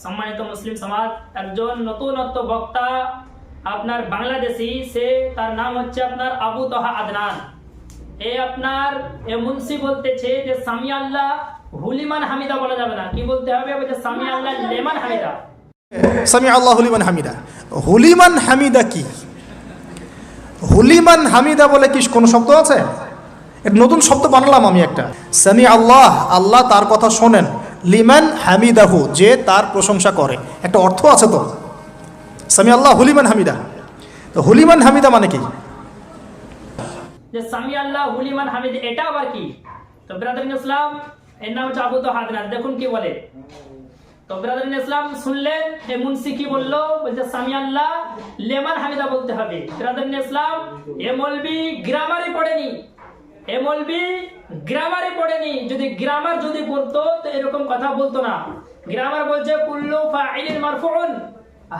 সম্মানিত মুসলিম সমাজ, একজন নতুনত্ব বক্তা আপনার বাংলাদেশি, সে তার নাম হচ্ছে আপনার আবু তহা আদনান। আপনার মুন্সি বলতেছে যে সামি আল্লাহ হুলিমান হামিদা বলা যাবে না, কি বলতে হবে? বলছে সামি আল্লাহ লেমান হামিদা। সামি আল্লাহ হুলিমান হামিদা। হুলিমান হামিদা কি? হুলিমান হামিদা বলে কি কোনো শব্দ আছে? একটা নতুন শব্দ বানালাম আমি একটা। সামি আল্লাহ, আল্লাহ তার কথা শোনেন। লিমান হামিদাহু, যে তার প্রশংসা করে। একটা অর্থ আছে তো, সামি আল্লাহ হুলিমান হামিদা। তো হুলিমান হামিদা মানে কি? যে সামি আল্লাহ হুলিমান হামিদা, এটা আবার কি? তো ব্রাদারিন ইসলাম, এর নাম হচ্ছে আবু তহা আদনান। দেখুন কি বলে। তো ব্রাদারিন ইসলাম শুনলেন এই মুন্সি কি বললো, বলছে সামি আল্লাহ লেমান হামিদা বলতে হবে। ব্রাদারিন ইসলাম, এ মৌলবি গ্রামারই পড়েনি, এ মৌলবি গ্রামারই পড়েনি। যদি গ্রামার যদি পড়তো তো এরকম কথা বলতো না। গ্রামার বলছে কুল্লু ফাইলিন মারফুউন,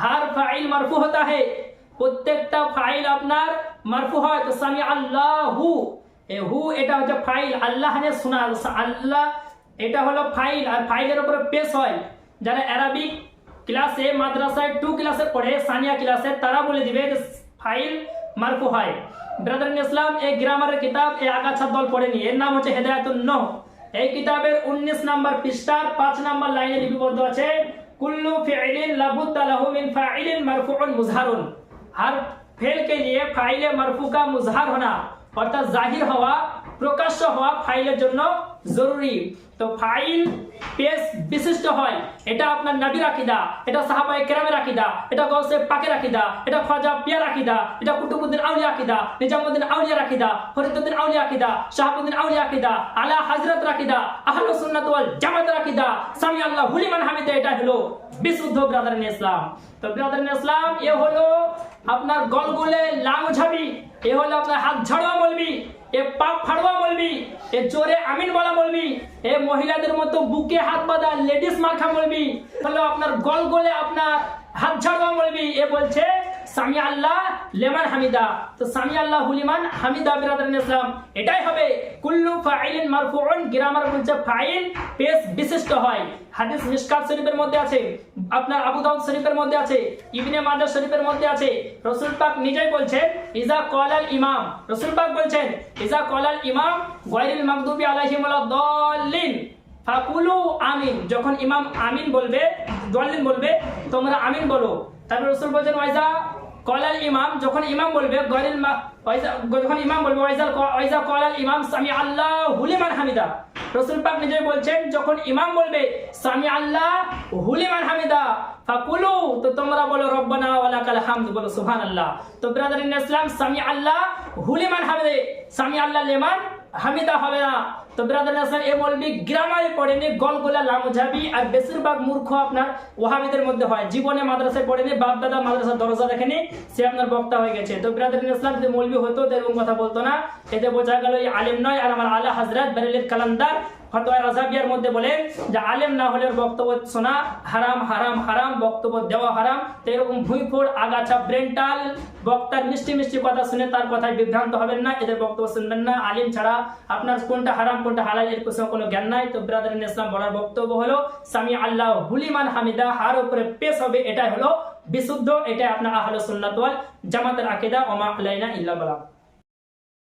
হার ফাইল মারফু হতা হে, প্রত্যেকটা ফাইল আপনার মারফু হয়। তো সামি আল্লাহু, এ হু এটা হচ্ছে ফাইল, আল্লাহ নে শোনা, আল্লাহ এটা হলো ফাইল, আর ফাইলের উপরে পেশ হয়। যারা অ্যারাবিক ক্লাসে মাদ্রাসায় 2 ক্লাসে পড়ে, সানিয়া ক্লাসে, তারা বলে দিবে যে ফাইল মারফু হয়। ব্রাদারিন ইসলাম, এই গ্রামারের কিতাব এই আগাছা দল পড়েনি। এর নাম হচ্ছে হেদায়াতুন নূহ। এই কিতাবের 19 নম্বর পৃষ্ঠার 5 নম্বর লাইনে লিপিবদ্ধ আছে कुल्लु फ़िअलिन लाबुद्दा लहु मिन फ़ाइलिन मरफ़ूउन मुज़हरुन। हर फेल के लिए फाइल मरफू का मुज़हर होना, অর্থাৎ জাহির হওয়া, প্রকাশ্য হওয়া ফাইলের জন্য জরুরি। তো ফাইল পেশ বিশিষ্ট হয়, এটা আপনার নবীর আকীদা, এটা সাহাবায়ে কেরামের আকীদা, এটা গাউসে পাকের আকীদা, এটা খাজা পিয়ার আকীদা, এটা কুতুবউদ্দিন আউলিয়া আকীদা, নিজামউদ্দিন আউলিয়ার আকীদা, ফরিদউদ্দিন আউলিয়া আকীদা, শাহাবুদ্দিন আউলিয়া আকীদা, আলা হযরত আকীদা, আহলুস সুন্নাত ওয়াল জামাতের আকীদা, সামি আল্লাহ হুলিমান হামিদা। এটা হলো বিশুদ্ধ ব্রাদারিন ইসলাম। তো ব্রাদারিন ইসলাম, এ হলো আপনার গলগলে লামঝাবি, এ হলো আপনার হাত ঝাড়ুয়া মৌলবি, এ পাপ ফাড়ুয়া মৌলবি, এ জোরে আমিন বলা মৌলবি, এ মহিলাদের মতো বুকে হাত বাঁধা লেডিস মার্কা মৌলবি, হলো আপনার গলগলে আপনার হাত ঝাড়ুয়া মৌলবি। এ বলছে সামি আল্লাহ লেমান হামিদা। তো সামি আল্লাহ হুলিমান হামিদা ব্রাদারিন ইসলাম এটাই হবে। কুল্লু ফাইলিন মারফুউন, গ্রামার বলছে ফাইল পেশ বিশিষ্ট হয়। হাদিস মিশকাত শরীফের মধ্যে আছে, আপনার আবু দাউদ শরীফের মধ্যে আছে, ইবনে মাজাহ শরীফের মধ্যে আছে। রাসূল পাক নিজেই বলছেন ইজা ক্বালাল ইমাম, রাসূল পাক বলছেন ইজা ক্বালাল ইমাম গায়রিল মাগদুবি আলাইহিম ওয়ালাদ-দাল্লিন ফাকুলু আমিন। যখন ইমাম আমিন বলবে, দাল্লিন বলবে, তোমরা আমিন বলো। তারপর রাসূল বলছেন ওয়াইজা ক্বালাল ইমাম, যখন ইমাম বলবে গায়রিল যখন ইমাম বলবে ওয়াইজা ক্বালাল ইমাম সামি আল্লাহু লিমান হামিদা। রাসূল পাক নিজেই বলছেন যখন ইমাম বলবে সামি আল্লাহ হুলিমান হামিদা ফাকুলু, তো তোমরা বলো রব্বানা ওয়ালাকাল হামদ, বলো সুবহানাল্লাহ। তো ব্রাদারিন ইসলাম, সামি আল্লাহ হুলিমান হামিদা, সামি আল্লাহ লিমান হামিদা হবে না। তো ব্রাদারিন ইসলাম, এ মৌলবি গ্রামারে পড়েনি, গলগলা লামঝাবি, আর বেশিরভাগ মূর্খ আপনার ওয়াহাবিদের মধ্যে হয়। জীবনে মাদ্রাসায় পড়েনি, বাপ দাদা মাদ্রাসার দরজা দেখেনি, সে আপনার বক্তা হয়ে গেছে। তো ব্রাদারিন ইসলাম, যদি মৌলবি হতো এরকম কথা বলতো না। এতে বোঝা গেল এই আলেম নয়। আর আমার আলা হযরত বেরেলভীর কালান্দার ফতোয়া রাজাবিয়ার মধ্যে বলেন যে আলেম না হলে বক্তব্য শোনা হারাম, হারাম, হারাম, বক্তব্য দেওয়া হারাম। তো এরকম ভুঁইফোড় আগাছা ব্রেন্টাল বক্তার মিষ্টি মিষ্টি কথা শুনে তার কথায় বিভ্রান্ত হবেন না, এদের বক্তব্য শুনবেন না। আলিম ছাড়া আপনার কোনটা হারাম কোনটা হালাল এর কোনো জ্ঞান নাই। তো ব্রাদারিন ইসলাম বলার বক্তব্য হলো সামি আল্লাহ হুলিমান হামিদা, হার উপরে পেশ হবে, এটাই হলো বিশুদ্ধ, এটাই আপনার আহলুস সুন্নাত ওয়াল জামাতের আকীদা। ওয়া মা আলাইনা ইল্লা বালাগ।